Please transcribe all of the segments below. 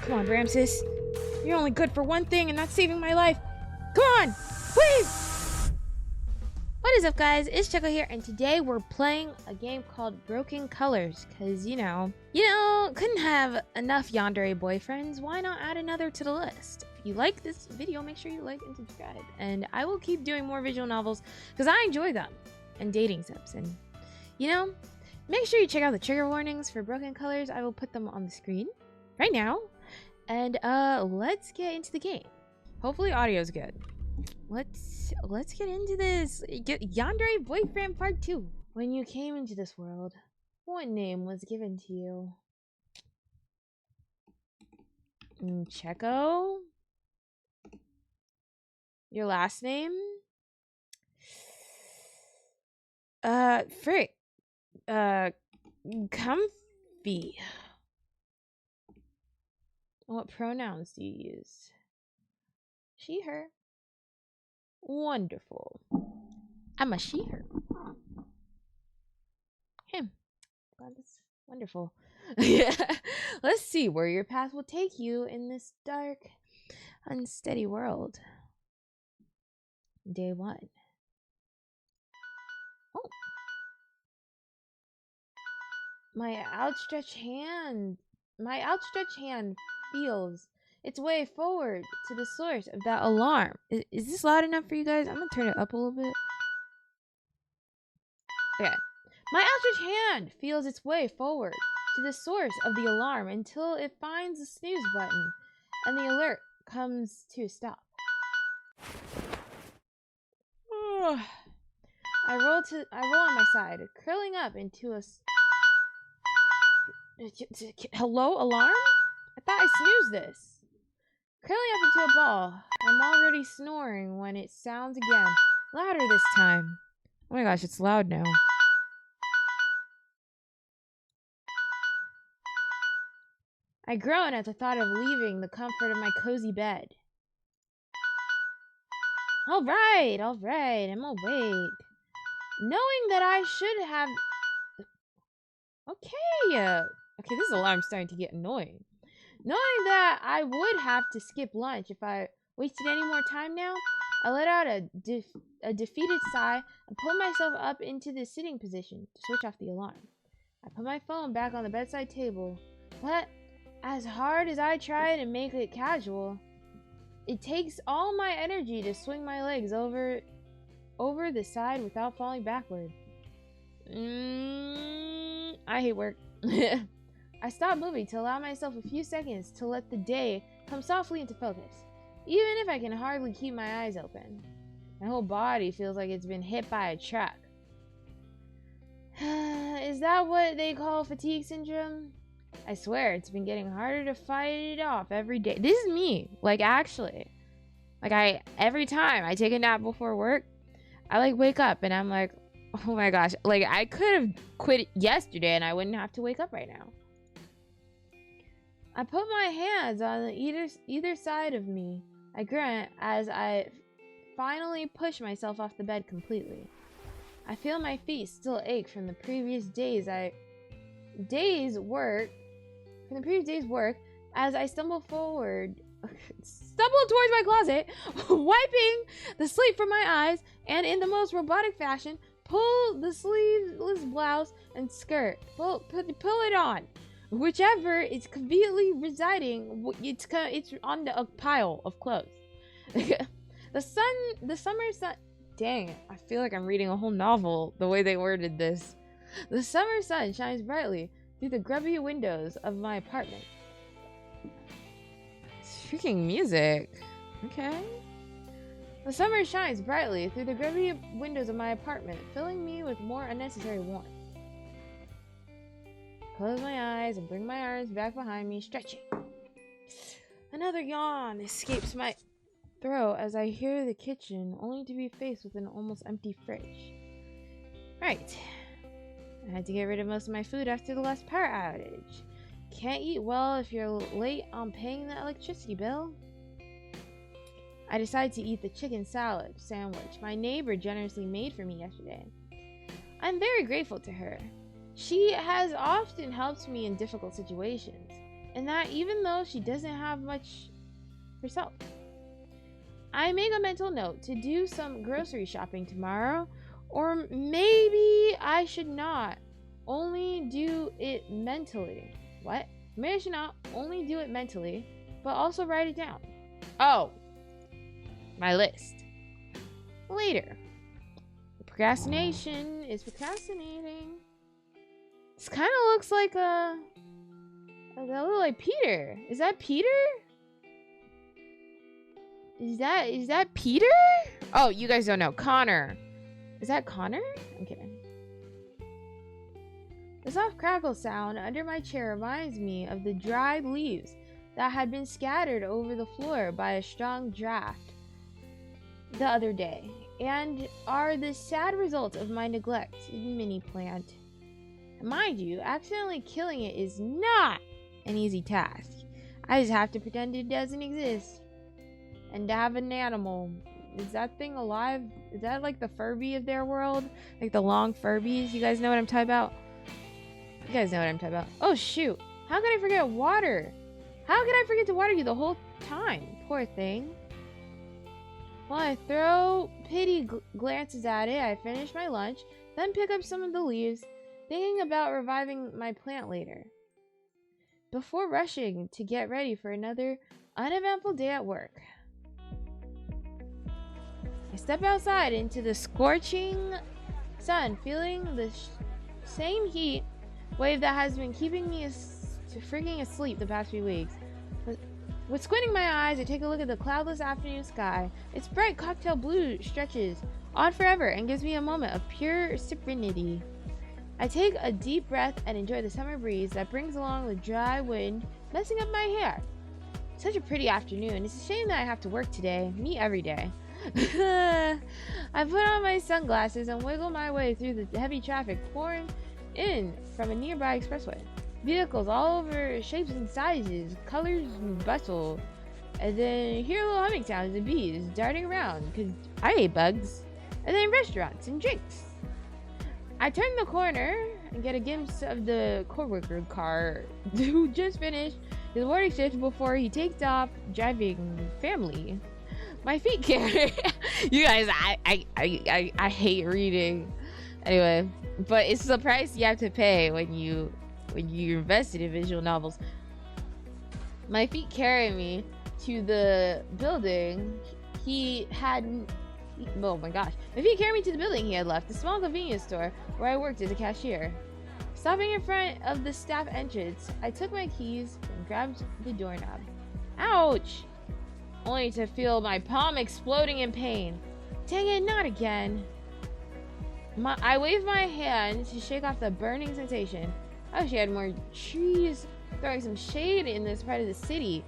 Come on, Ramses. You're only good for one thing, and that's saving my life. Come on, please! What is up, guys? It's Cheko here, and today we're playing a game called Broken Colors, because, you know, couldn't have enough yandere boyfriends. Why not add another to the list? If you like this video, make sure you like and subscribe, and I will keep doing more visual novels, because I enjoy them, and dating sips, and, you know, make sure you check out the trigger warnings for Broken Colors. I will put them on the screen right now. And let's get into the game. Hopefully audio's good. Let's get into this. Yandere Boyfriend Part 2. When you came into this world, what name was given to you? Cheko? Your last name? Frick. Comfy. What pronouns do you use? She, her. Wonderful. I'm a she, her. Him. God, that's wonderful. Yeah. Let's see where your path will take you in this dark, unsteady world. Day 1. Oh. My outstretched hand feels its way forward to the source of that alarm. Is this loud enough for you guys? I'm gonna turn it up a little bit. Okay. My outstretched hand feels its way forward to the source of the alarm until it finds the snooze button and the alert comes to a stop. I roll on my side, curling up into a... Hello, alarm? I thought I snoozed this. Curling up into a ball, I'm already snoring when it sounds again, louder this time. Oh my gosh, it's loud now. I groan at the thought of leaving the comfort of my cozy bed. All right, I'm awake. Knowing that I should have... Okay, this alarm's starting to get annoying. Knowing that I would have to skip lunch if I wasted any more time now, I let out a defeated sigh and pulled myself up into the sitting position to switch off the alarm. I put my phone back on the bedside table, but as hard as I try to make it casual, it takes all my energy to swing my legs over the side without falling backward. I hate work. I stopped moving to allow myself a few seconds to let the day come softly into focus, even if I can hardly keep my eyes open. My whole body feels like it's been hit by a truck. Is that what they call fatigue syndrome? I swear it's been getting harder to fight it off every day. This is me, like, actually. Like, every time I take a nap before work, I wake up and I'm like, oh my gosh, I could have quit yesterday and I wouldn't have to wake up right now. I put my hands on either side of me. I grunt as I finally push myself off the bed completely. I feel my feet still ache from the previous day's work as I stumble towards my closet, wiping the sleep from my eyes, and in the most robotic fashion, pull the sleeveless blouse and skirt. Pull it on. Whichever is conveniently residing, it's on a pile of clothes. The summer sun. Dang, I feel like I'm reading a whole novel the way they worded this. The summer sun shines brightly through the grubby windows of my apartment. It's freaking music. Okay. The summer shines brightly through the grubby windows of my apartment, filling me with more unnecessary warmth. Close my eyes and bring my arms back behind me, stretching. Another yawn escapes my throat as I hear the kitchen, only to be faced with an almost empty fridge. Right. I had to get rid of most of my food after the last power outage. Can't eat well if you're late on paying the electricity bill. I decide to eat the chicken salad sandwich my neighbor generously made for me yesterday. I'm very grateful to her. She has often helped me in difficult situations, and that even though she doesn't have much herself. I make a mental note to do some grocery shopping tomorrow, or maybe I should not only do it mentally. What? Maybe I should not only do it mentally, but also write it down. Oh, my list. Later. Procrastination is procrastinating. This kind of looks like a little like Peter. Is that Peter? Is that Peter? Oh, you guys don't know. Connor. Is that Connor? I'm kidding. The soft crackle sound under my chair reminds me of the dried leaves that had been scattered over the floor by a strong draft the other day, and are the sad result of my neglect mini plant. Mind you, accidentally killing it is not an easy task. I just have to pretend it doesn't exist. And to have an animal. Is that thing alive? Is that like the Furby of their world? Like the long Furbies? You guys know what I'm talking about? You guys know what I'm talking about. Oh shoot. How could I forget water? How could I forget to water you the whole time? Poor thing. While I throw pity glances at it, I finish my lunch, then pick up some of the leaves, thinking about reviving my plant later. Before rushing to get ready for another uneventful day at work. I step outside into the scorching sun, feeling the same heat wave that has been keeping me freaking asleep the past few weeks. With squinting my eyes, I take a look at the cloudless afternoon sky. Its bright cocktail blue stretches on forever and gives me a moment of pure serenity. I take a deep breath and enjoy the summer breeze that brings along the dry wind, messing up my hair. Such a pretty afternoon. It's a shame that I have to work today. Me every day. I put on my sunglasses and wiggle my way through the heavy traffic pouring in from a nearby expressway. Vehicles all over, shapes and sizes, colors and bustle. And then hear little humming sounds and bees darting around, because I hate bugs. And then restaurants and drinks. I turn the corner and get a glimpse of the coworker car who just finished his morning shift before he takes off driving family. My feet carry. You guys, I hate reading. Anyway, but it's the price you have to pay when you invested in visual novels. My feet carry me to the building oh my gosh. My feet carry me to the building he had left, the small convenience store where I worked as a cashier. Stopping in front of the staff entrance, I took my keys and grabbed the doorknob. Ouch! Only to feel my palm exploding in pain. Dang it, not again. I waved my hand to shake off the burning sensation. I wish I had more trees throwing some shade in this part of the city.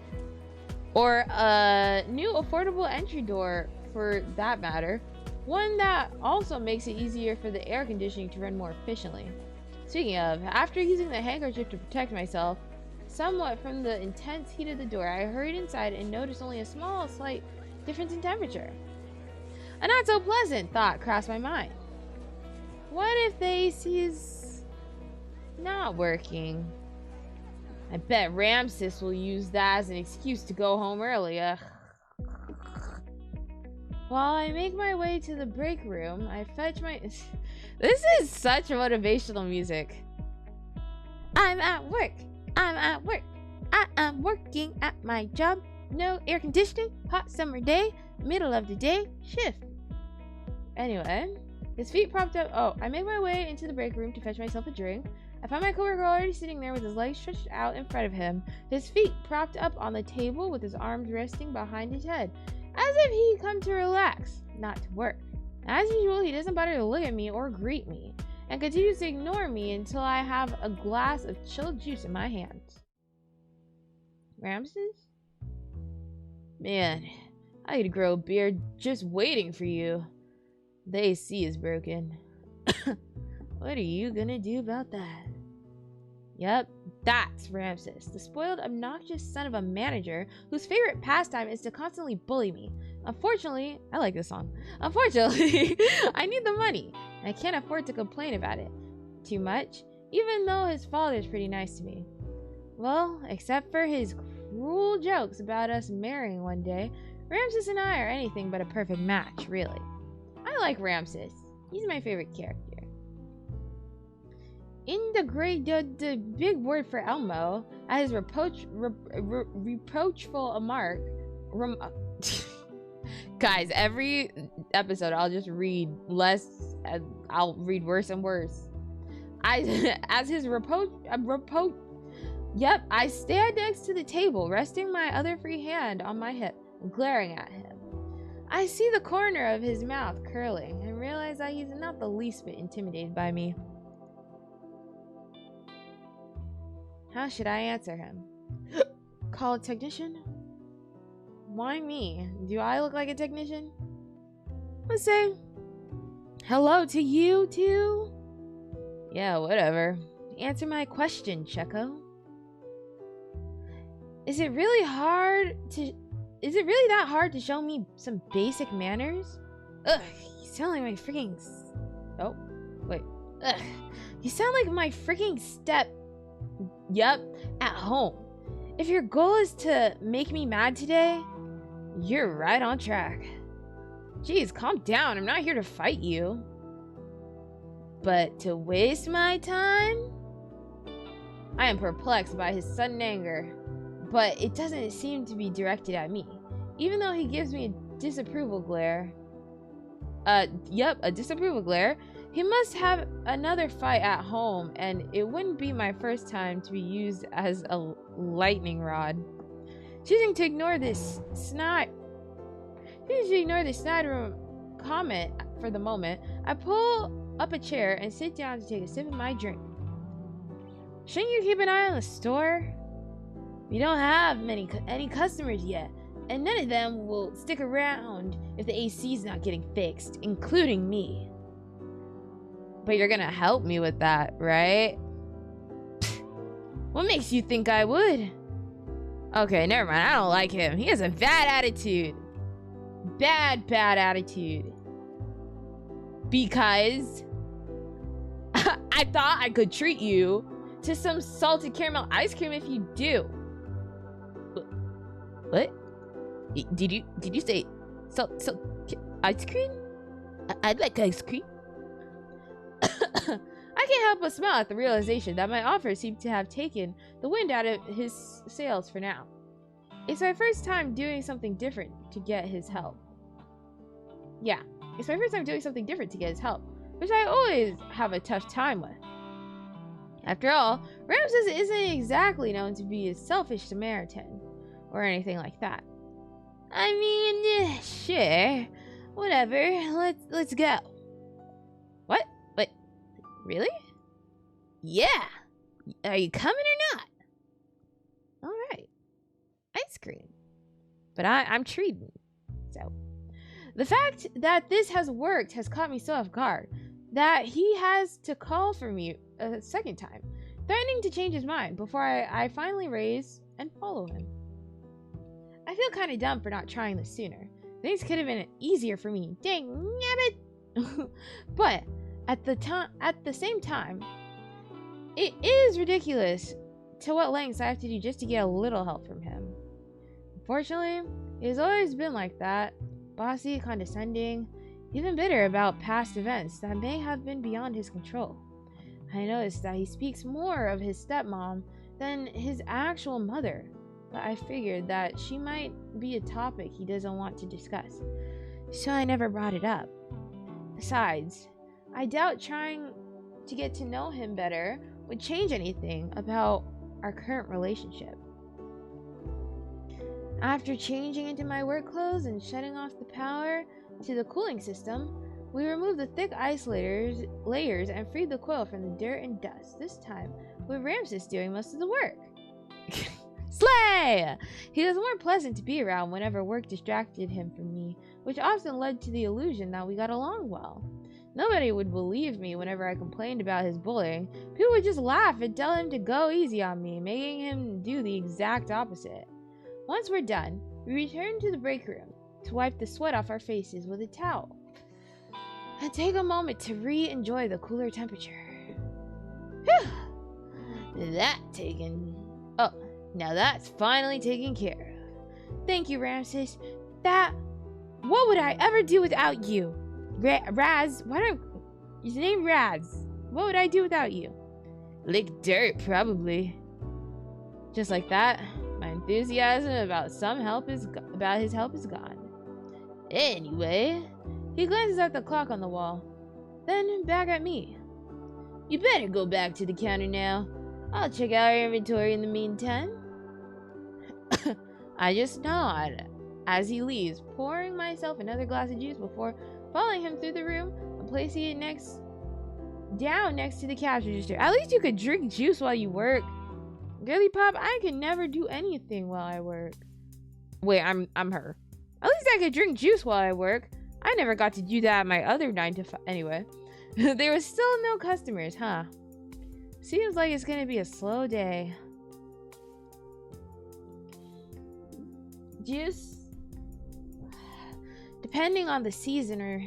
Or a new affordable entry door, for that matter. One that also makes it easier for the air conditioning to run more efficiently. Speaking of, after using the handkerchief to protect myself somewhat from the intense heat of the door, I hurried inside and noticed only a slight difference in temperature. A not so pleasant thought crossed my mind. What if the AC is not working? I bet Ramses will use that as an excuse to go home early. While I make my way to the break room, I fetch my... This is such motivational music. I'm at work. I'm at work. I am working at my job. No air conditioning. Hot summer day. Middle of the day. Shift. Anyway, his feet propped up. Oh, I make my way into the break room to fetch myself a drink. I find my coworker already sitting there with his legs stretched out in front of him, his feet propped up on the table with his arms resting behind his head, as if he'd come to relax, not to work. As usual, he doesn't bother to look at me or greet me, and continues to ignore me until I have a glass of chilled juice in my hands. Ramses? Man, I could grow a beard just waiting for you. The AC is broken. What are you gonna do about that? Yep, that's Ramses, the spoiled, obnoxious son of a manager whose favorite pastime is to constantly bully me. Unfortunately, I like this song. Unfortunately, I need the money, and I can't afford to complain about it too much, even though his father's pretty nice to me. Well, except for his cruel jokes about us marrying one day, Ramses and I are anything but a perfect match, really. I like Ramses. He's my favorite character. In the big word for Elmo, at his reproachful remark, guys, every episode I'll just read less, I'll read worse and worse. As his yep, I stand next to the table, resting my other free hand on my hip, glaring at him. I see the corner of his mouth curling and realize that he's not the least bit intimidated by me. How should I answer him? Call a technician? Why me? Do I look like a technician? Let's say hello to you too. Yeah, whatever. Answer my question, Cheko. Is it really that hard to show me some basic manners? Ugh, you sound like my freaking... Oh, wait. Ugh, you sound like my freaking step... Yep, at home. If your goal is to make me mad today, you're right on track. Jeez, calm down. I'm not here to fight you. But to waste my time? I am perplexed by his sudden anger, but it doesn't seem to be directed at me, even though he gives me a disapproval glare. Yep, a disapproval glare. He must have another fight at home, and it wouldn't be my first time to be used as a lightning rod. Choosing to ignore this snide comment for the moment, I pull up a chair and sit down to take a sip of my drink. Shouldn't you keep an eye on the store? We don't have any customers yet, and none of them will stick around if the AC's not getting fixed, including me. But you're gonna help me with that, right? What makes you think I would? Okay, never mind. I don't like him. He has a bad attitude. Bad attitude. Because I thought I could treat you to some salted caramel ice cream if you do. What? Did you say ice cream? I'd like ice cream. I can't help but smile at the realization that my offer seemed to have taken the wind out of his sails for now. It's my first time doing something different to get his help. Yeah, it's my first time doing something different to get his help, which I always have a tough time with. After all, Ramses isn't exactly known to be a selfish Samaritan or anything like that. I mean, sure, whatever. Let's go. What? Wait, really? Yeah. Are you coming or not? All right. Ice cream. But I'm treating. So, the fact that this has worked has caught me so off guard that he has to call for me a second time, threatening to change his mind before I finally raise and follow him. I feel kind of dumb for not trying this sooner. Things could have been easier for me. Dang nabbit! But at the same time, it is ridiculous to what lengths I have to do just to get a little help from him. Unfortunately, it has always been like that. Bossy, condescending, even bitter about past events that may have been beyond his control. I noticed that he speaks more of his stepmom than his actual mother, but I figured that she might be a topic he doesn't want to discuss, so I never brought it up. Besides, I doubt trying to get to know him better would change anything about our current relationship. After changing into my work clothes and shutting off the power to the cooling system, we removed the thick ice layers and freed the coil from the dirt and dust, this time with Ramses doing most of the work. Slay! He was more pleasant to be around whenever work distracted him from me, which often led to the illusion that we got along well. Nobody would believe me whenever I complained about his bullying. People would just laugh and tell him to go easy on me, making him do the exact opposite. Once we're done, we return to the break room to wipe the sweat off our faces with a towel and take a moment to re-enjoy the cooler temperature. Whew! That taken Oh, now that's finally taken care of. Thank you, Ramses. What would I ever do without you? Raz, his name Raz. What would I do without you? Lick dirt, probably. Just like that, my enthusiasm about his help is gone. Anyway, he glances at the clock on the wall, then back at me. You better go back to the counter now. I'll check out our inventory in the meantime. I just nod as he leaves, pouring myself another glass of juice before following him through the room and placing it down next to the cash register. At least you could drink juice while you work. Girly Pop, I can never do anything while I work. Wait, I'm her. At least I could drink juice while I work. I never got to do that at my other 9 to 5. Anyway, there was still no customers, huh? Seems like it's gonna be a slow day. Juice, depending on the season or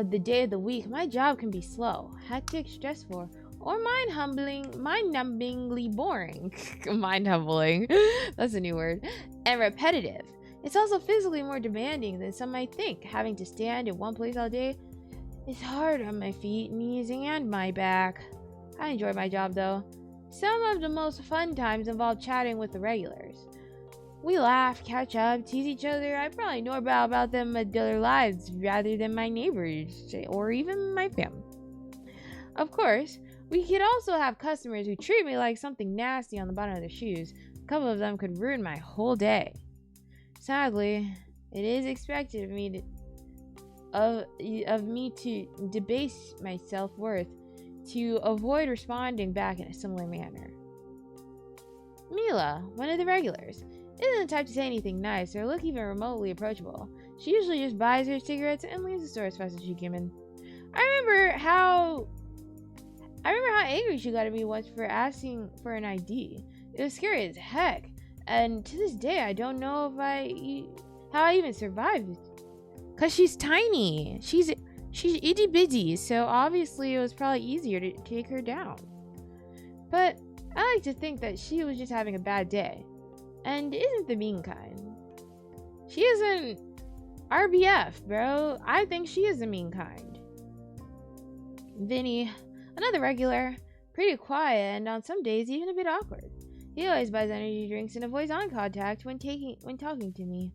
the day of the week, my job can be slow, hectic, stressful, or mind-numbingly boring. Mind-humbling. That's a new word. And repetitive. It's also physically more demanding than some might think. Having to stand in one place all day is hard on my feet, knees, and my back. I enjoy my job, though. Some of the most fun times involve chatting with the regulars. We laugh, catch up, tease each other. I probably know about them and their lives rather than my neighbors or even my family. Of course, we could also have customers who treat me like something nasty on the bottom of their shoes. A couple of them could ruin my whole day. Sadly, it is expected of me to debase my self-worth to avoid responding back in a similar manner. Mila, one of the regulars, isn't the type to say anything nice or look even remotely approachable. She usually just buys her cigarettes and leaves the store as fast as she can in. I remember how angry she got at me once for asking for an ID. It was scary as heck, and to this day I don't know how I even survived. Cause she's tiny. She's itty bitty, so obviously it was probably easier to take her down. But I like to think that she was just having a bad day, and isn't the mean kind. She isn't RBF, bro. I think she is the mean kind. Vinny, another regular, pretty quiet and on some days even a bit awkward. He always buys energy drinks and avoids eye contact when talking to me.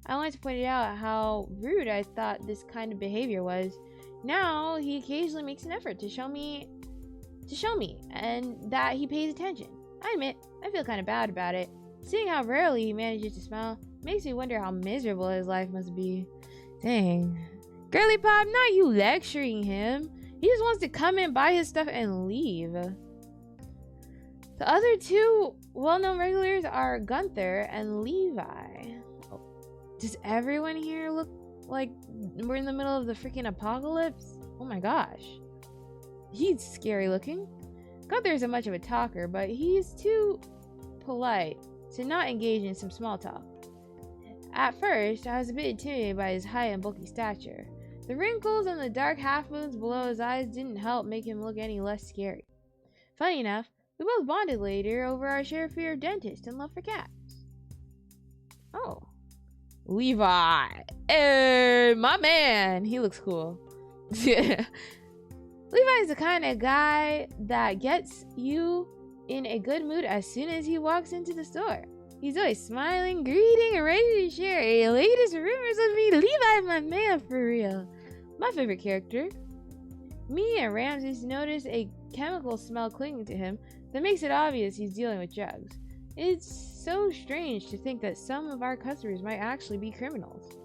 I once pointed out how rude I thought this kind of behavior was. Now he occasionally makes an effort to show me and that he pays attention. I admit, I feel kind of bad about it. Seeing how rarely he manages to smile makes me wonder how miserable his life must be. Dang. Girly Pop, not you lecturing him. He just wants to come in, buy his stuff, and leave. The other two well-known regulars are Gunther and Levi. Oh, does everyone here look like we're in the middle of the freaking apocalypse? Oh my gosh. He's scary looking. Gunther isn't much of a talker, but he's too polite to not engage in some small talk. At first, I was a bit intimidated by his height and bulky stature. The wrinkles and the dark half-moons below his eyes didn't help make him look any less scary. Funny enough, we both bonded later over our shared fear of dentists and love for cats. Oh. Levi! Hey, my man! He looks cool. Levi's the kind of guy that gets you in a good mood as soon as he walks into the store. He's always smiling, greeting, and ready to share a latest rumors with me. Levi's my man for real. My favorite character. Me and Ramses notice a chemical smell clinging to him that makes it obvious he's dealing with drugs. It's so strange to think that some of our customers might actually be criminals.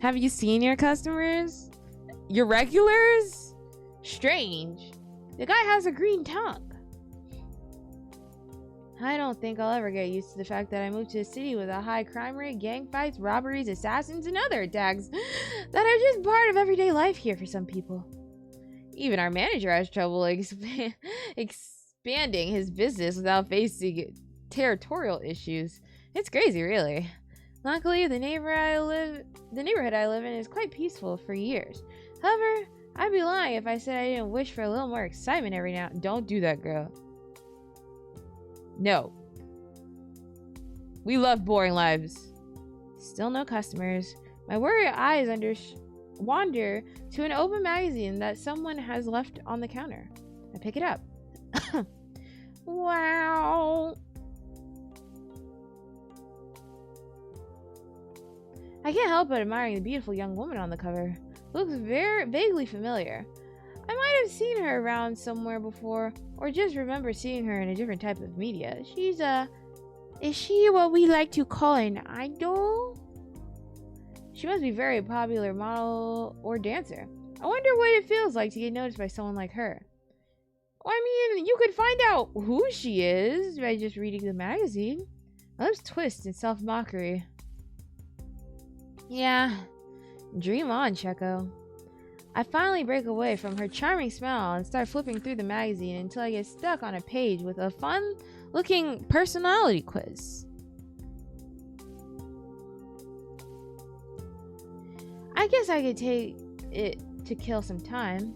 Have you seen your customers? Your regulars? Strange. The guy has a green tongue. I don't think I'll ever get used to the fact that I moved to a city with a high crime rate, gang fights, robberies, assassins, and other attacks that are just part of everyday life here for some people. Even our manager has trouble expanding his business without facing territorial issues. It's crazy, really. Luckily, the neighborhood I live in is quite peaceful for years. However, I'd be lying if I said I didn't wish for a little more excitement every now and then. Don't do that, girl. No. We love boring lives. Still no customers. My worried eyes wander to an open magazine that someone has left on the counter. I pick it up. Wow. I can't help but admiring the beautiful young woman on the cover. Looks very vaguely familiar. I might have seen her around somewhere before, or just remember seeing her in a different type of media. Is she what we like to call an idol? She must be a very popular model or dancer. I wonder what it feels like to get noticed by someone like her. I mean, you could find out who she is by just reading the magazine. My lips twist in self-mockery. Yeah, dream on, Cheko. I finally break away from her charming smile and start flipping through the magazine until I get stuck on a page with a fun-looking personality quiz. I guess I could take it to kill some time.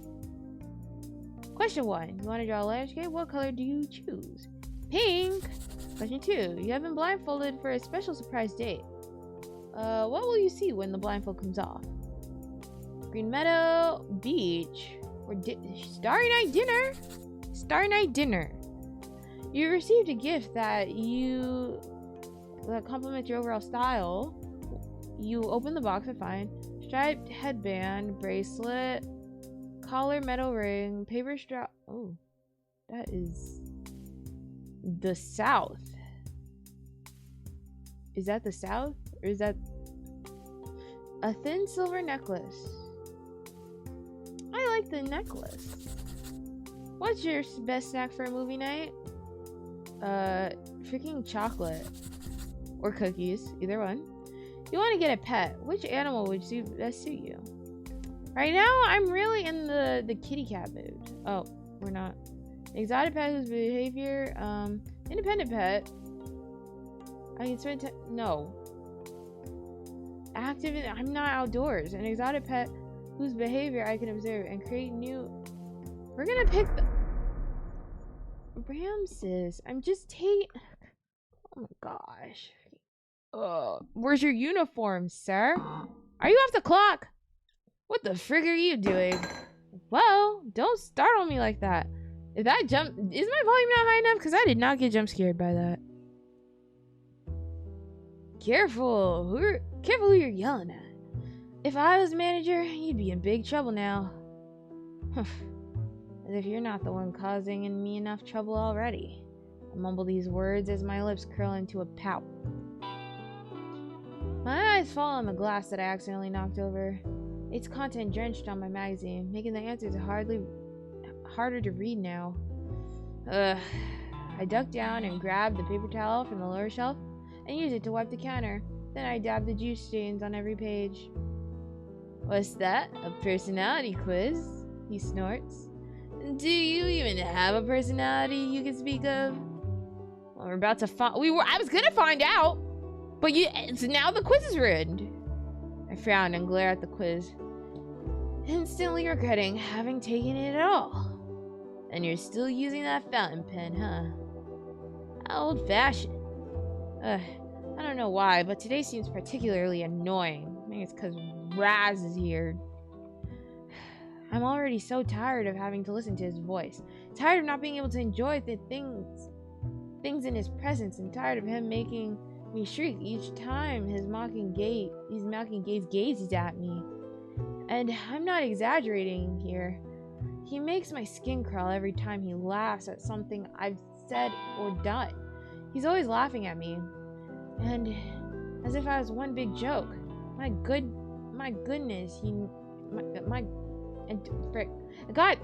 Question 1. You want to draw a landscape? What color do you choose? Pink! Question 2. You have been blindfolded for a special surprise date. What will you see when the blindfold comes off? Green Meadow, beach, or Starry Night dinner? Starry Night dinner. You received a gift that complements your overall style. You open the box and find striped headband, bracelet, collar, metal ring, paper strap. Oh, that is the South. Is that the South? Or is that a thin silver necklace? I like the necklace. What's your best snack for a movie night? Freaking chocolate. Or cookies. Either one. You want to get a pet. Which animal would best suit you? Right now, I'm really in the kitty cat mood. Oh, we're not. Exotic pet whose behavior, independent pet. I can spend time. No. Active. I'm not outdoors. An exotic pet whose behavior I can observe and create new. We're gonna pick the Ramses. I'm just taking. Oh my gosh. Where's your uniform, sir? Are you off the clock? What the frig are you doing? Whoa, don't startle me like that. If that is my volume not high enough? Because I did not get jump scared by that. Careful who you're yelling at. If I was manager, you'd be in big trouble now. As if you're not the one causing me enough trouble already. I mumble these words as my lips curl into a pout. My eyes fall on the glass that I accidentally knocked over. Its content drenched on my magazine, making the answers harder to read now. I duck down and grab the paper towel from the lower shelf and use it to wipe the counter. Then I dab the juice stains on every page. What's that? A personality quiz? He snorts. Do you even have a personality you can speak of? Well, we're about to find. I was gonna find out, but now the quiz is ruined. I frown and glare at the quiz, instantly regretting having taken it at all. And you're still using that fountain pen, huh? How old-fashioned. I don't know why, but today seems particularly annoying. Maybe it's because Raz is here. I'm already so tired of having to listen to his voice. Tired of not being able to enjoy the things in his presence, and tired of him making me shriek each time his mocking gaze gazes at me. And I'm not exaggerating here. He makes my skin crawl every time he laughs at something I've said or done. He's always laughing at me, and as if I was one big joke. My goodness, frick. God,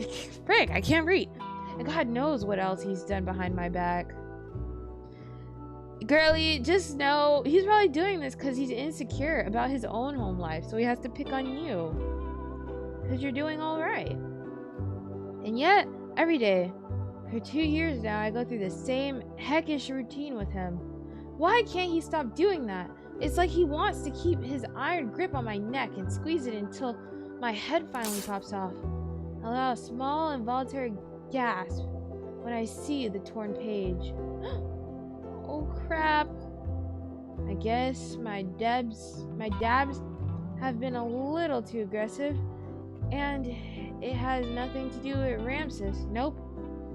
frick, I can't read. And God knows what else he's done behind my back. Girlie, just know he's probably doing this because he's insecure about his own home life, so he has to pick on you. Because you're doing all right. And yet, every day, for 2 years now, I go through the same heckish routine with him. Why can't he stop doing that? It's like he wants to keep his iron grip on my neck and squeeze it until my head finally pops off. I allow a small involuntary gasp when I see the torn page. Oh crap. I guess my dabs have been a little too aggressive, and it has nothing to do with Ramses. Nope,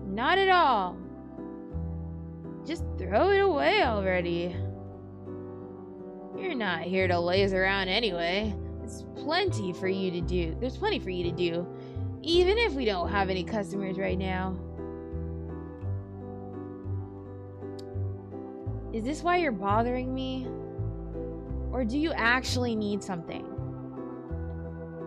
not at all. Just throw it away already. You're not here to laze around anyway. There's plenty for you to do, even if we don't have any customers right now. Is this why you're bothering me? Or do you actually need something?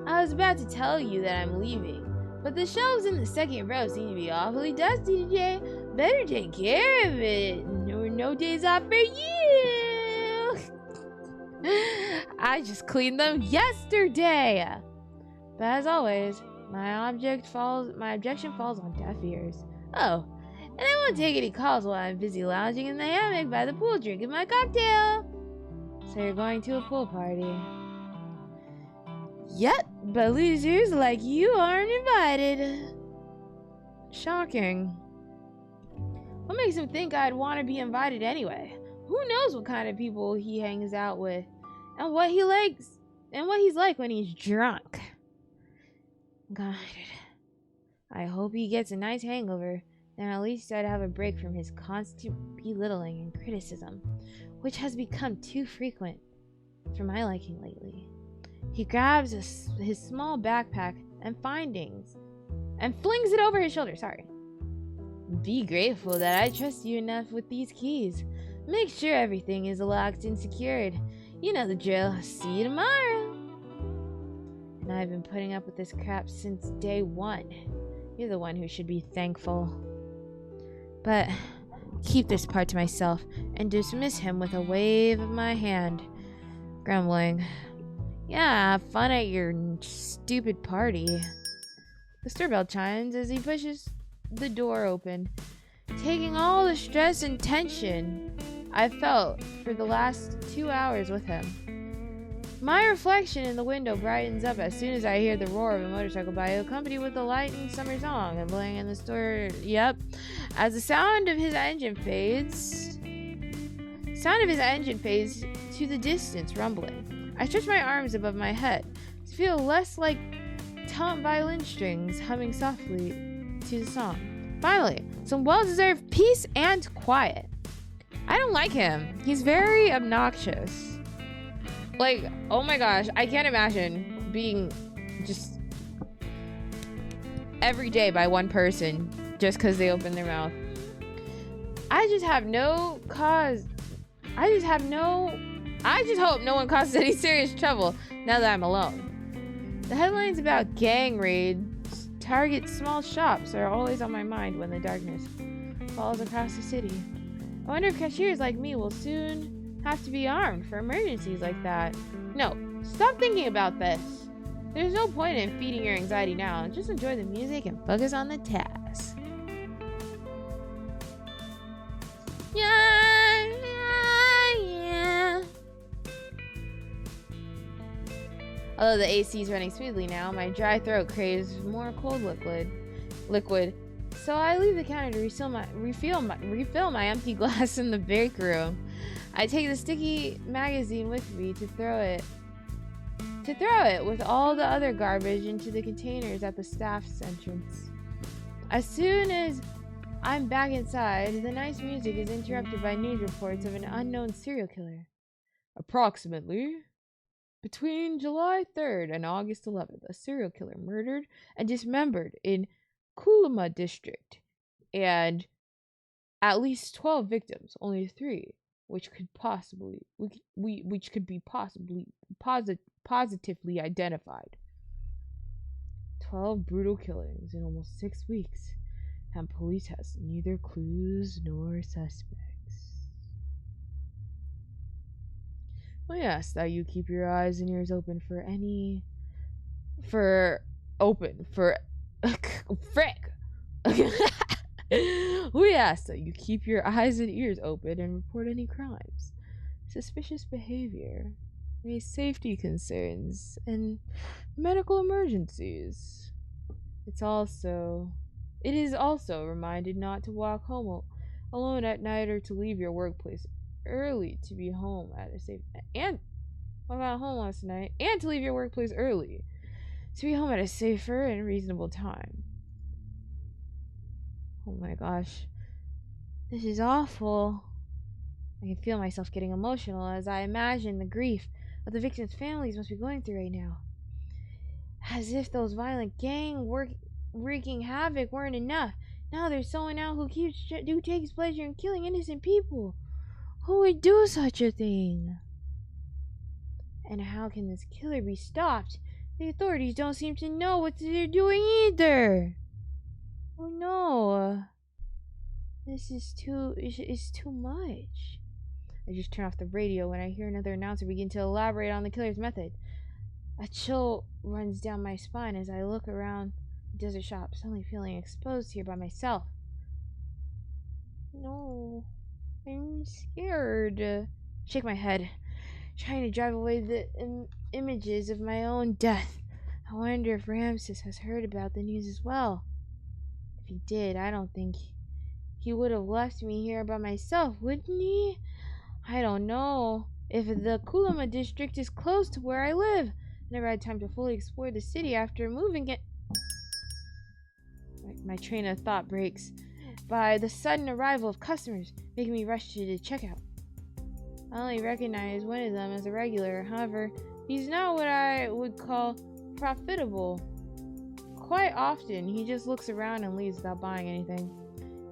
I was about to tell you that I'm leaving, but the shelves in the second row seem to be awfully dusty today. Better take care of it. No days off for you. I just cleaned them yesterday. But as always, my objection falls on deaf ears. Oh, and I won't take any calls while I'm busy lounging in the hammock by the pool drinking my cocktail. So you're going to a pool party? Yep, but losers like you aren't invited. Shocking. What makes him think I'd want to be invited anyway? Who knows what kind of people he hangs out with, and what he likes, and what he's like when he's drunk. God, I hope he gets a nice hangover. Then at least I'd have a break from his constant belittling and criticism, which has become too frequent for my liking lately. He grabs his small backpack and flings it over his shoulder. Be grateful that I trust you enough with these keys. Make sure everything is locked and secured. You know the drill. See you tomorrow. And I've been putting up with this crap since day one. You're the one who should be thankful. But keep this part to myself and dismiss him with a wave of my hand, grumbling, "Yeah, have fun at your stupid party." The doorbell chimes as he pushes the door open, taking all the stress and tension I felt for the last 2 hours with him. My reflection in the window brightens up as soon as I hear the roar of a motorcycle by, accompanied with a light and summer song and playing in the store. Yep. As the sound of his engine fades to the distance, rumbling. I stretch my arms above my head to feel less like taut violin strings humming softly to the song. Finally, some well-deserved peace and quiet. I don't like him. He's very obnoxious. Like, oh my gosh, I can't imagine being just every day by one person just because they open their mouth. I just hope no one causes any serious trouble now that I'm alone. The headlines about gang raids target small shops are always on my mind when the darkness falls across the city. I wonder if cashiers like me will soon have to be armed for emergencies like that. No, stop thinking about this. There's no point in feeding your anxiety now. Just enjoy the music and focus on the task. Yeah. Although the AC is running smoothly now, my dry throat craves more cold liquid. So I leave the counter to refill my empty glass in the break room. I take the sticky magazine with me to throw it with all the other garbage into the containers at the staff's entrance. As soon as I'm back inside, the nice music is interrupted by news reports of an unknown serial killer. Approximately between July 3rd and August 11th, a serial killer murdered and dismembered in Kulama district, and at least 12 victims, only 3 which could be positively identified. 12 brutal killings in almost 6 weeks, and police has neither clues nor suspects. We ask that you keep your eyes and ears open for frick. We ask that you keep your eyes and ears open and report any crimes, suspicious behavior, any safety concerns, and medical emergencies. It is also reminded not to walk home alone at night or to leave your workplace early to be home at a safe and I got home last night and to leave your workplace early to be home at a safer and reasonable time. Oh my gosh. This is awful. I can feel myself getting emotional as I imagine the grief that the victims' families must be going through right now. As if those violent wreaking havoc weren't enough. Now there's someone out who takes pleasure in killing innocent people. Who would do such a thing? And how can this killer be stopped? The authorities don't seem to know what they're doing either. Oh no. This is too much. I just turn off the radio when I hear another announcer begin to elaborate on the killer's method. A chill runs down my spine as I look around the desert shop, suddenly feeling exposed here by myself. No, I'm scared. Shake my head, trying to drive away the images of my own death. I wonder if Ramses has heard about the news as well. If he did, I don't think he would have left me here by myself, wouldn't he? I don't know if the Kulama district is close to where I live. Never had time to fully explore the city after moving it. My train of thought breaks by the sudden arrival of customers, making me rush to the checkout. I only recognize one of them as a regular. However, he's not what I would call profitable. Quite often, he just looks around and leaves without buying anything.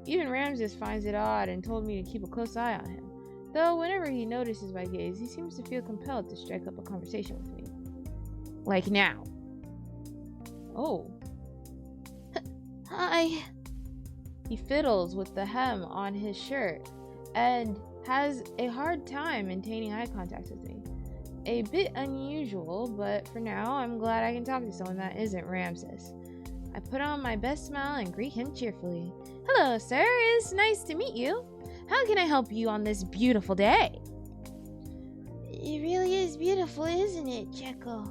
Even Ramses finds it odd and told me to keep a close eye on him. Though whenever he notices my gaze, he seems to feel compelled to strike up a conversation with me. Like now. Oh. Hi. He fiddles with the hem on his shirt and has a hard time maintaining eye contact with me. A bit unusual, but for now, I'm glad I can talk to someone that isn't Ramses. I put on my best smile and greet him cheerfully. Hello, sir. It's nice to meet you. How can I help you on this beautiful day? It really is beautiful, isn't it, Cheko?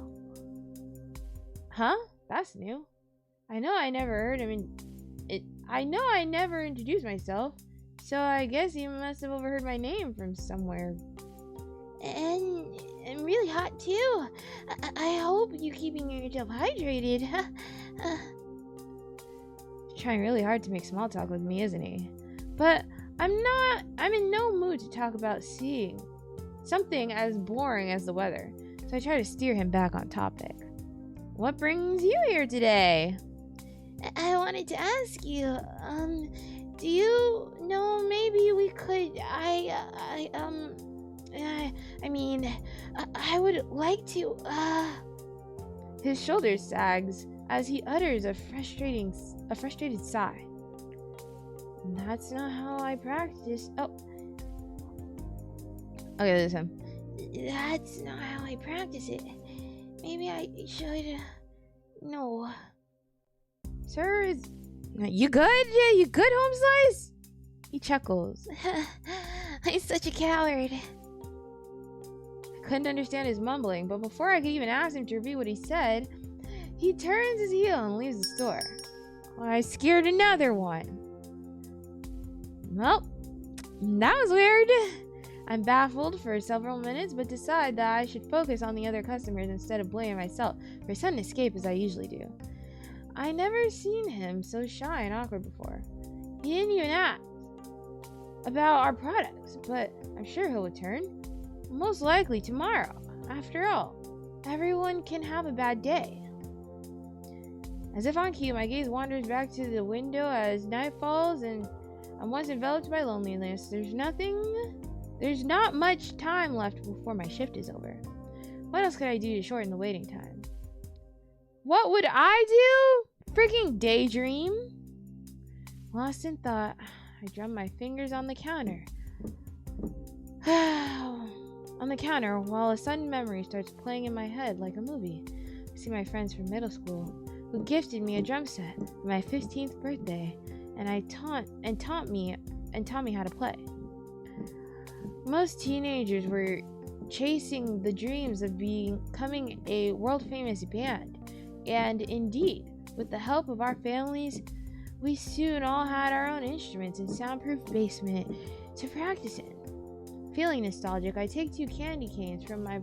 Huh? That's new. I know I never introduced myself, so I guess he must have overheard my name from somewhere. And really hot too. I hope you're keeping yourself hydrated. Trying really hard to make small talk with me, isn't he? But I'm in no mood to talk about seeing something as boring as the weather, so I try to steer him back on topic. What brings you here today? I wanted to ask you, do you know maybe we could, I would like to, His shoulders sags as he utters a frustrated sigh. That's not how I practice. Oh. Okay, listen. That's not how I practice it. Maybe I should. No. Sir, you good? Yeah, you good, Home Slice? He chuckles. I'm such a coward. I couldn't understand his mumbling, but before I could even ask him to repeat what he said, he turns his heel and leaves the store. I scared another one. Well, that was weird. I'm baffled for several minutes, but decide that I should focus on the other customers instead of blaming myself for sudden escape as I usually do. I never seen him so shy and awkward before. He didn't even ask about our products, but I'm sure he'll return. Most likely tomorrow. After all, everyone can have a bad day. As if on cue, my gaze wanders back to the window as night falls and I'm once enveloped by loneliness. There's not much time left before my shift is over. What else could I do to shorten the waiting time? What would I do? Freaking daydream? Lost in thought, I drum my fingers on the counter. On the counter, while a sudden memory starts playing in my head like a movie. I see my friends from middle school who gifted me a drum set for my 15th birthday, and taught me how to play. Most teenagers were chasing the dreams of becoming a world-famous band, and indeed, with the help of our families, We soon all had our own instruments and soundproof basement to practice in. Feeling nostalgic, I take 2 candy canes from a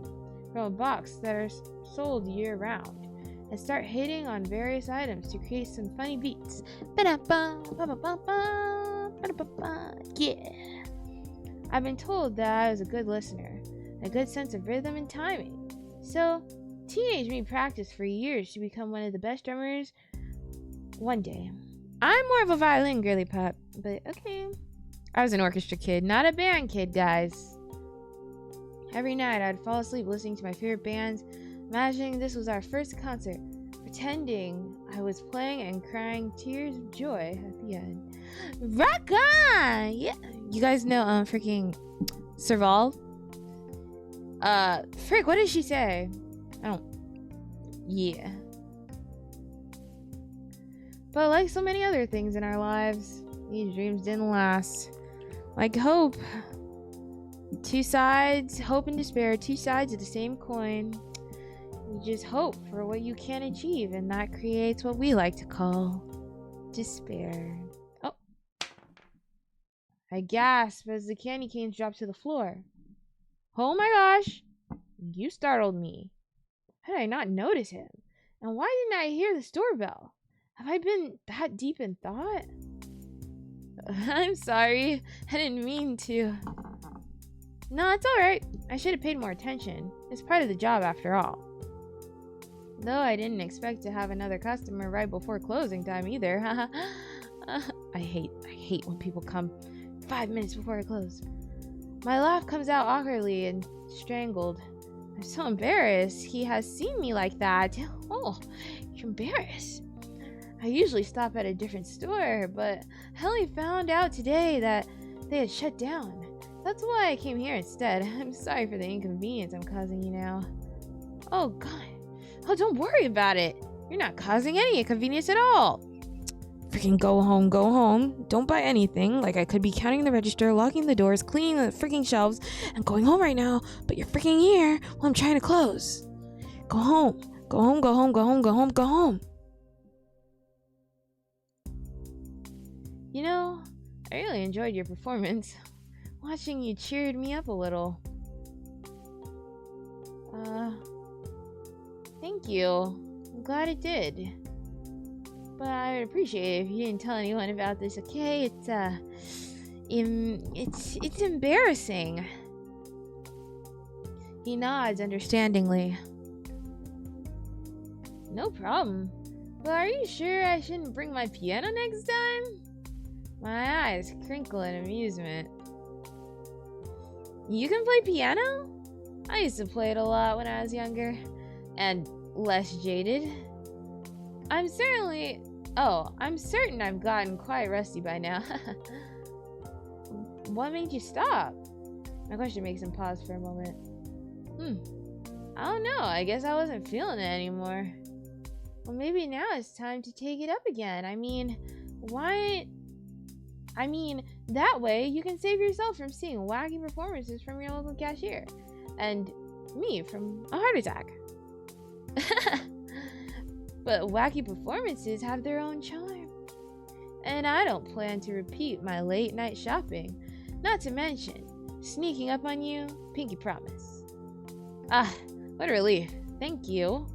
box that are sold year-round and start hitting on various items to create some funny beats. Yeah. I've been told that I was a good listener, a good sense of rhythm and timing. So, teenage me practiced for years to become one of the best drummers one day. I'm more of a violin girly pop, but okay. I was an orchestra kid, not a band kid, guys. Every night I'd fall asleep listening to my favorite bands, imagining this was our first concert, pretending I was playing and crying tears of joy at the end. Rock on! Yeah, you guys know freaking Serval? Frick, what did she say? Yeah. But like so many other things in our lives, these dreams didn't last. Like hope. 2 sides, hope and despair, 2 sides of the same coin. You just hope for what you can't achieve, and that creates what we like to call despair. Oh. I gasp as the candy canes drop to the floor. Oh my gosh! You startled me. How did I not notice him? And why didn't I hear the doorbell? Have I been that deep in thought? I'm sorry. I didn't mean to. No, it's alright. I should have paid more attention. It's part of the job after all. Though I didn't expect to have another customer right before closing time either. I hate when people come 5 minutes before I close. My laugh comes out awkwardly and strangled. I'm so embarrassed he has seen me like that. Oh, you're embarrassed. I usually stop at a different store, but I only found out today that they had shut down. That's why I came here instead. I'm sorry for the inconvenience I'm causing you now. Oh, God. Oh, don't worry about it. You're not causing any inconvenience at all. Freaking go home, go home. Don't buy anything. Like I could be counting the register, locking the doors, cleaning the freaking shelves, and going home right now, but you're freaking here while I'm trying to close. Go home. Go home, go home, go home, go home, go home. You know, I really enjoyed your performance. Watching you cheered me up a little. Thank you. I'm glad it did. But I would appreciate it if you didn't tell anyone about this, okay? It's embarrassing. He nods understandingly. No problem. But are you sure I shouldn't bring my piano next time? My eyes crinkle in amusement. You can play piano? I used to play it a lot when I was younger. And less jaded. I'm certain I've gotten quite rusty by now. What made you stop? My question makes him pause for a moment. I don't know. I guess I wasn't feeling it anymore. Well, maybe now it's time to take it up again. That way you can save yourself from seeing wacky performances from your local cashier. And me from a heart attack. But wacky performances have their own charm. And I don't plan to repeat my late night shopping. Not to mention, sneaking up on you, pinky promise. Ah, what a relief. Thank you.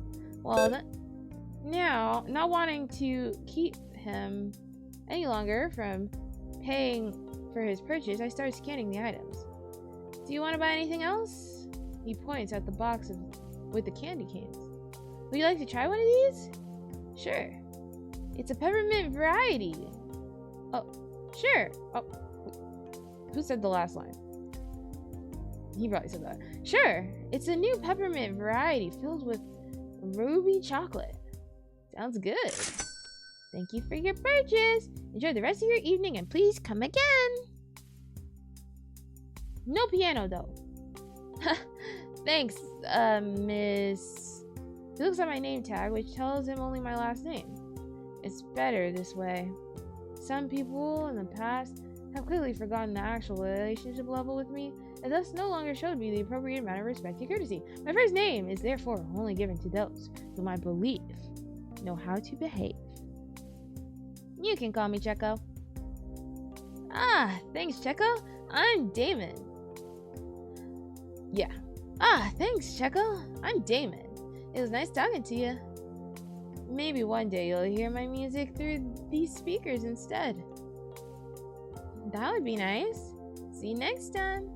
Well, now, not wanting to keep him any longer from paying for his purchase, I started scanning the items. Do you want to buy anything else? He points at the box with the candy canes. Would you like to try one of these? Sure. It's a peppermint variety. Oh, sure. Oh, who said the last line? He probably said that. Sure. It's a new peppermint variety filled with ruby chocolate. Sounds good. Thank you for your purchase. Enjoy the rest of your evening and please come again. No piano though. Thanks, miss. He looks at my name tag, which tells him only my last name. It's better this way. Some people in the past have clearly forgotten the actual relationship level with me, and thus no longer showed me the appropriate amount of respect and courtesy. My first name is therefore only given to those whom I believe know how to behave. You can call me Cheko. Ah, thanks, Cheko. I'm Damon. Yeah. Ah, thanks, Cheko. I'm Damon. It was nice talking to you. Maybe one day you'll hear my music through these speakers instead. That would be nice. See you next time.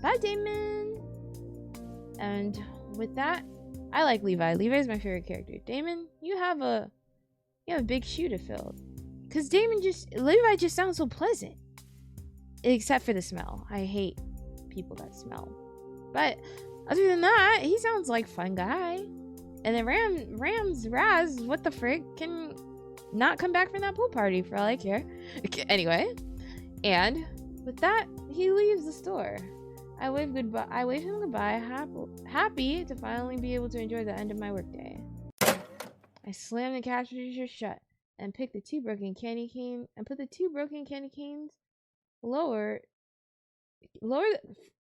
Bye, Damon. And with that, I like Levi. Levi's my favorite character. Damon, you have a big shoe to fill. Cause Levi just sounds so pleasant. Except for the smell. I hate people that smell. But other than that, he sounds like a fun guy. And then Raz, what the frick, can not come back from that pool party for all I care. Anyway, and with that, he leaves the store. I wave him goodbye, happy to finally be able to enjoy the end of my workday. I slam the cash register shut and pick the two broken candy canes lower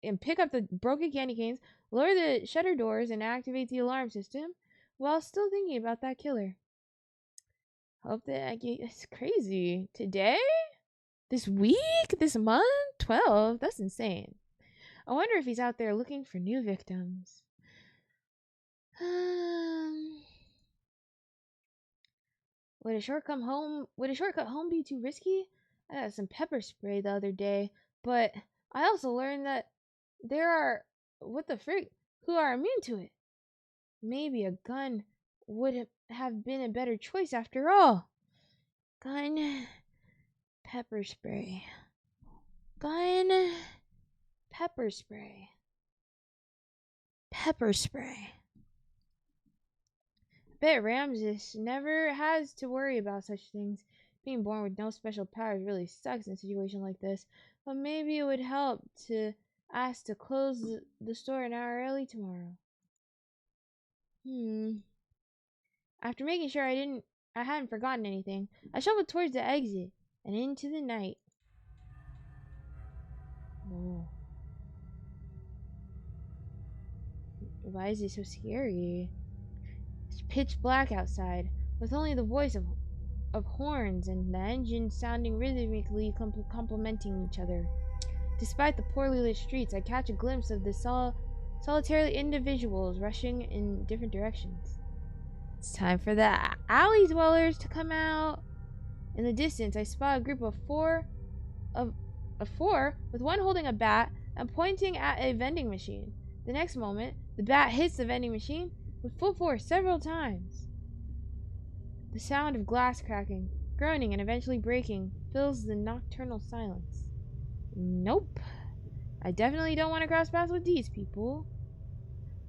and pick up the broken candy canes, lower the shutter doors, and activate the alarm system while still thinking about that killer. Hope that it's crazy. Today? This week? This month? 12? That's insane. I wonder if he's out there looking for new victims. Would a shortcut home be too risky? I got some pepper spray the other day, but I also learned that there are who are immune to it. Maybe a gun would have been a better choice after all. Gun, pepper spray. Gun, pepper spray. Pepper spray. Bet Ramses never has to worry about such things. Being born with no special powers really sucks in a situation like this, but maybe it would help to ask to close the store an hour early tomorrow. After making sure I hadn't forgotten anything, I shuffled towards the exit and into the night. Whoa. Why is it so scary? It's pitch black outside, with only the voice of horns and the engine sounding rhythmically complementing each other. Despite the poorly lit streets, I catch a glimpse of the solitary individuals rushing in different directions. It's time for the alley dwellers to come out. In the distance, I spot a group of four, with one holding a bat and pointing at a vending machine. The next moment, the bat hits the vending machine with full force several times. The sound of glass cracking, groaning, and eventually breaking fills the nocturnal silence. Nope. I definitely don't want to cross paths with these people.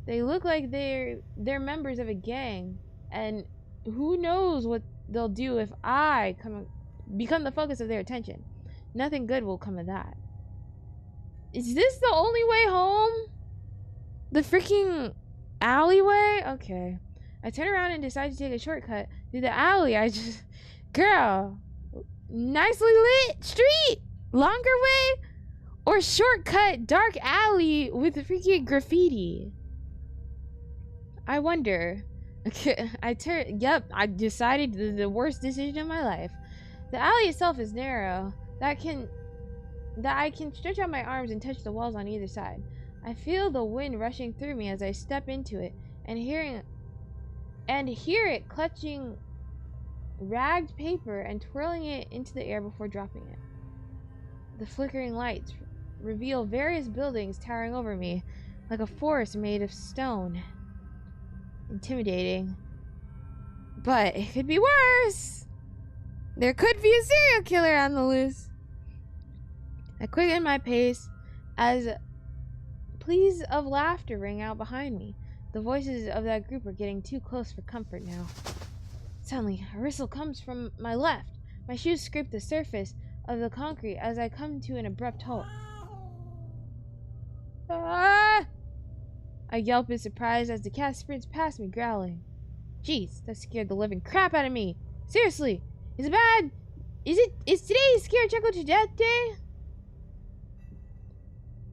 They look like they're members of a gang, and who knows what they'll do if I become the focus of their attention. Nothing good will come of that. Is this the only way home? The freaking alleyway? Okay. I turn around and decide to take a shortcut through the alley. Girl, nicely lit street, longer way, or shortcut dark alley with freaking graffiti. I wonder. Okay, I decided the worst decision of my life. The alley itself is narrow, that I can stretch out my arms and touch the walls on either side. I feel the wind rushing through me as I step into it, and hear it clutching ragged paper and twirling it into the air before dropping it. The flickering lights reveal various buildings towering over me, like a forest made of stone. Intimidating. But it could be worse. There could be a serial killer on the loose. I quicken my pace as pleas of laughter ring out behind me. The voices of that group are getting too close for comfort now. Suddenly, a whistle comes from my left. My shoes scrape the surface of the concrete as I come to an abrupt halt. Ah! I yelp in surprise as the cat sprints past me, growling. Jeez, that scared the living crap out of me. Seriously, is it bad? Is today Scared Cheko to Death Day?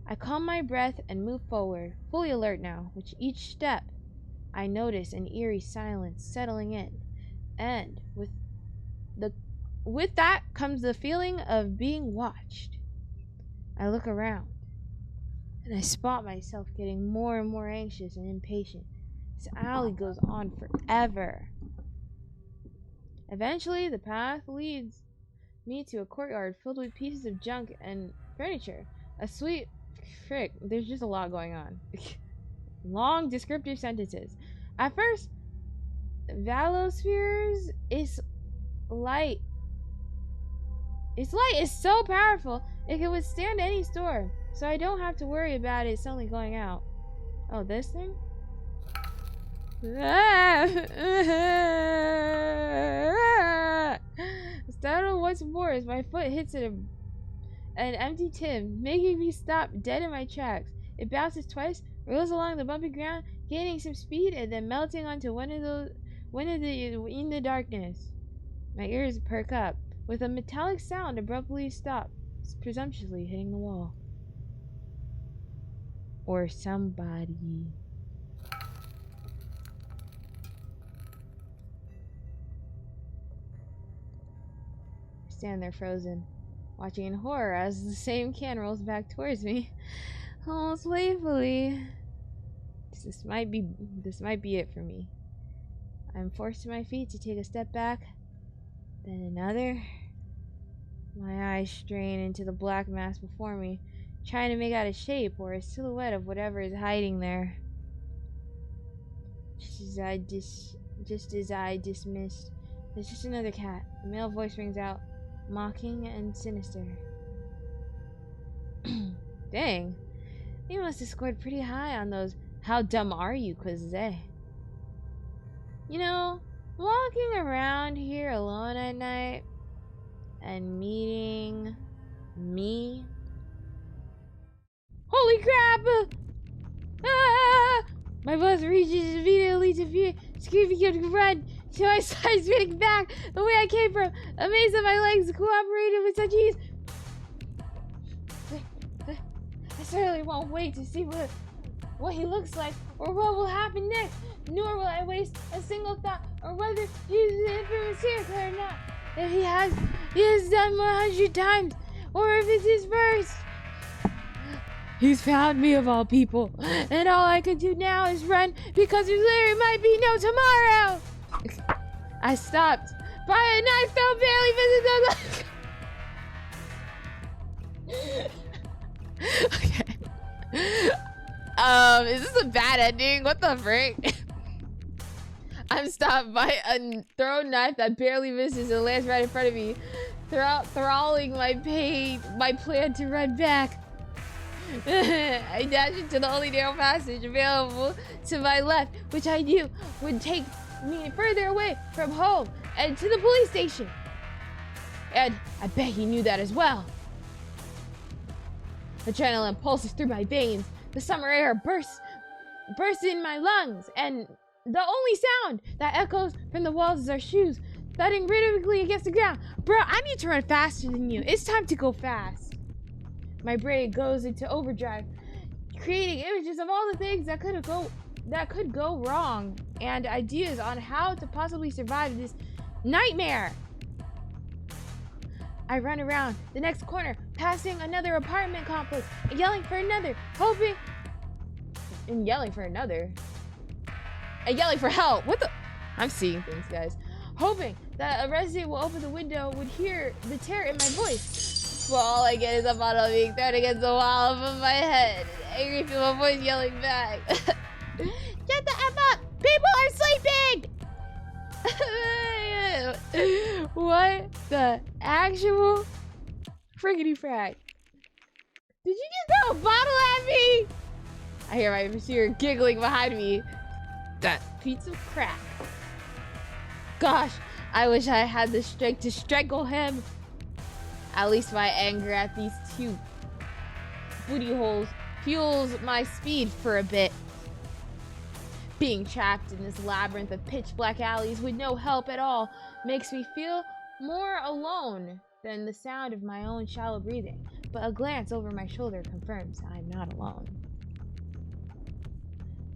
I calm my breath and move forward, fully alert now. With each step, I notice an eerie silence settling in, and with the with that comes the feeling of being watched. I look around, and I spot myself getting more and more anxious and impatient. This alley goes on forever. Eventually, the path leads me to a courtyard filled with pieces of junk and furniture. A sweet... Frick, there's just a lot going on. Long descriptive sentences. At first, Valospheres is light. Its light is so powerful, it can withstand any storm, so I don't have to worry about it suddenly going out. Oh, this thing? Startled once more as my foot hits an empty tin, making me stop dead in my tracks. It bounces twice, rolls along the bumpy ground, gaining some speed, and then melting onto one of the in the darkness. My ears perk up, with a metallic sound abruptly stops, presumptuously hitting the wall. Or somebody. I stand there frozen, watching in horror as the same can rolls back towards me, almost playfully. This might be it for me. I'm forced to my feet to take a step back, then another. My eyes strain into the black mass before me, trying to make out a shape or a silhouette of whatever is hiding there. Just as I dismissed, there's just another cat. A male voice rings out, mocking and sinister. Dang, you must have scored pretty high on those "How dumb are you" quizzes, eh? You know, walking around here alone at night and meeting me. Holy crap! Ah! My buzz reaches immediately to fear, screaming and run. So I started spinning back the way I came from, amazed that my legs cooperated with such ease. I certainly won't wait to see what he looks like or what will happen next, nor will I waste a single thought on whether he's the infamous serial killer or not. If he has done 100 times, or if it's his first. He's found me of all people, and all I can do now is run because there literally might be no tomorrow. I stopped, but a knife fell barely visible. Okay. Is this a bad ending? What the frick? I'm stopped by a thrown knife that barely misses and lands right in front of me, thralling my plan to run back. I dash into the only narrow passage available to my left, which I knew would take me further away from home and to the police station. And I bet he knew that as well. Adrenaline pulses through my veins. The summer air bursts in my lungs, and the only sound that echoes from the walls is our shoes thudding rhythmically against the ground. Bro, I need to run faster than you. It's time to go fast. My brain goes into overdrive, creating images of all the things that could go wrong, and ideas on how to possibly survive this nightmare. I run around the next corner, passing another apartment complex, and yelling for another, hoping, and yelling for another, and yelling for help. What the? I'm seeing things, guys. Hoping that a resident will open the window, would hear the terror in my voice. But all I get is a bottle being thrown against the wall above my head. An angry female voice yelling back. Shut the F up! People are sleeping! What the actual friggity frack? Did you just throw a bottle at me? I hear my pursuer giggling behind me. That piece of crap. Gosh, I wish I had the strength to strangle him. At least my anger at these two booty holes fuels my speed for a bit. Being trapped in this labyrinth of pitch black alleys with no help at all makes me feel more alone than the sound of my own shallow breathing. But a glance over my shoulder confirms I'm not alone.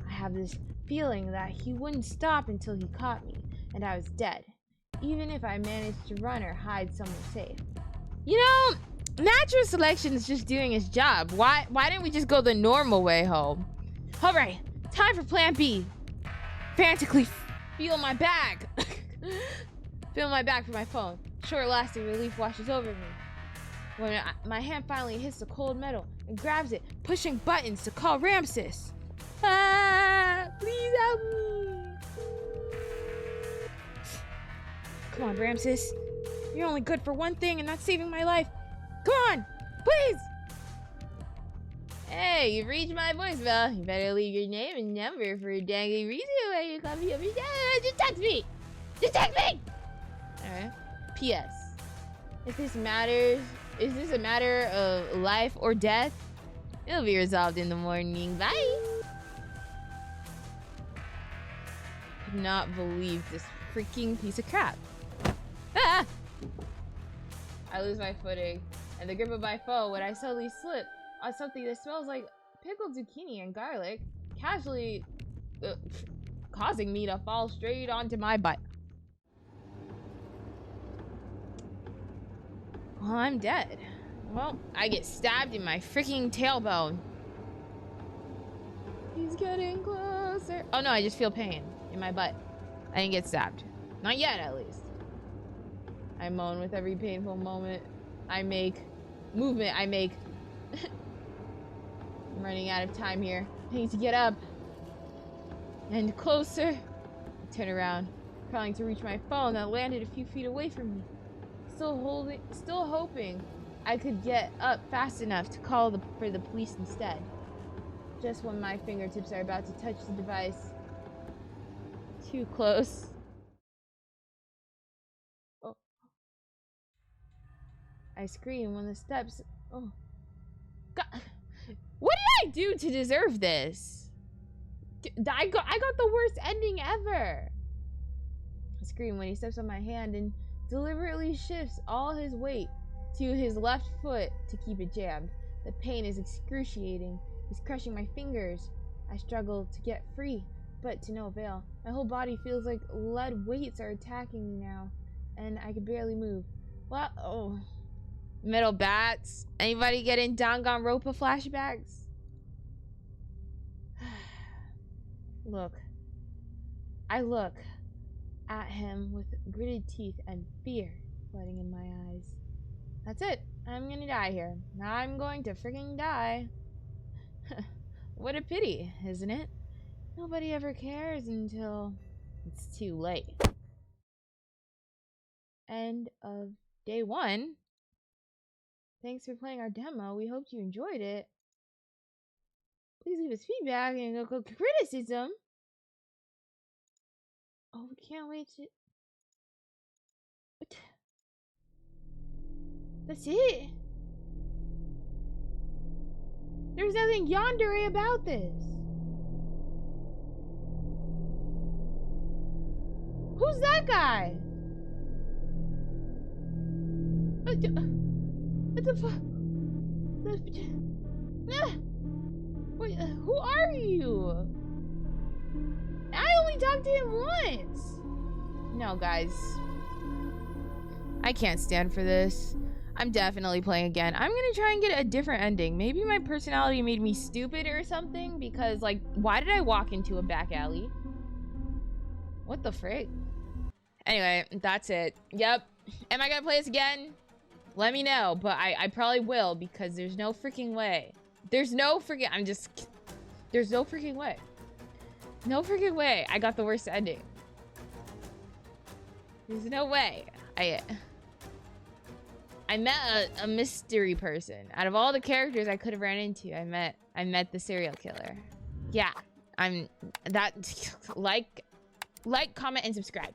I have this feeling that he wouldn't stop until he caught me, and I was dead. even if I manage to run or hide somewhere safe. You know, natural selection is just doing its job. Why didn't we just go the normal way home? All right, time for plan B. Frantically feel my bag. Feel my bag for my phone. Short-lasting relief washes over me. When my hand finally hits the cold metal and grabs it, pushing buttons to call Ramses. Ah, please help me. Come on, Ramses. You're only good for one thing, and that's saving my life. Come on, please. Hey, you've reached my voicemail. You better leave your name and number for a dangly reason why you call me every day. Just text me. Just text me. All right. P.S. If this matters, is this a matter of life or death? It'll be resolved in the morning. Bye. Could not believe this freaking piece of crap. Ah! I lose my footing and the grip of my phone when I suddenly slip on something that smells like pickled zucchini and garlic, casually causing me to fall straight onto my butt. Well, I'm dead. Well, I get stabbed in my freaking tailbone. He's getting closer. Oh no, I just feel pain in my butt. I didn't get stabbed. Not yet, at least. I moan with every painful moment I make. Movement I make. I'm running out of time here. I need to get up. And closer. I turn around, trying to reach my phone that landed a few feet away from me. Still hoping I could get up fast enough to call for the police instead. Just when my fingertips are about to touch the device. Too close. Oh. I scream when the steps... Oh. God. What did I do to deserve this? I got the worst ending ever. I scream when he steps on my hand and deliberately shifts all his weight to his left foot to keep it jammed. The pain is excruciating. He's crushing my fingers. I struggle to get free, but to no avail. My whole body feels like lead weights are attacking me now, and I can barely move. Well, oh. Metal bats. Anybody getting Danganronpa flashbacks? I look at him with gritted teeth and fear flooding in my eyes. That's it. I'm gonna die here. I'm going to freaking die. What a pity, isn't it? Nobody ever cares until it's too late. End of day 1. Thanks for playing our demo. We hoped you enjoyed it. Please leave us feedback and criticism. Oh, we can't wait to... What? That's it? There's nothing yandere about this. Who's that guy? What the fuck? Wait, who are you? I only talked to him once. No, guys. I can't stand for this. I'm definitely playing again. I'm gonna try and get a different ending. Maybe my personality made me stupid or something, because, like, why did I walk into a back alley? What the frick? Anyway, that's it. Yep. Am I gonna play this again? Let me know, but I probably will, because there's no freaking way. There's no freaking... There's no freaking way. No freaking way I got the worst ending. There's no way. I met a mystery person. Out of all the characters I could have ran into, I met the serial killer. Yeah, like, comment, and subscribe.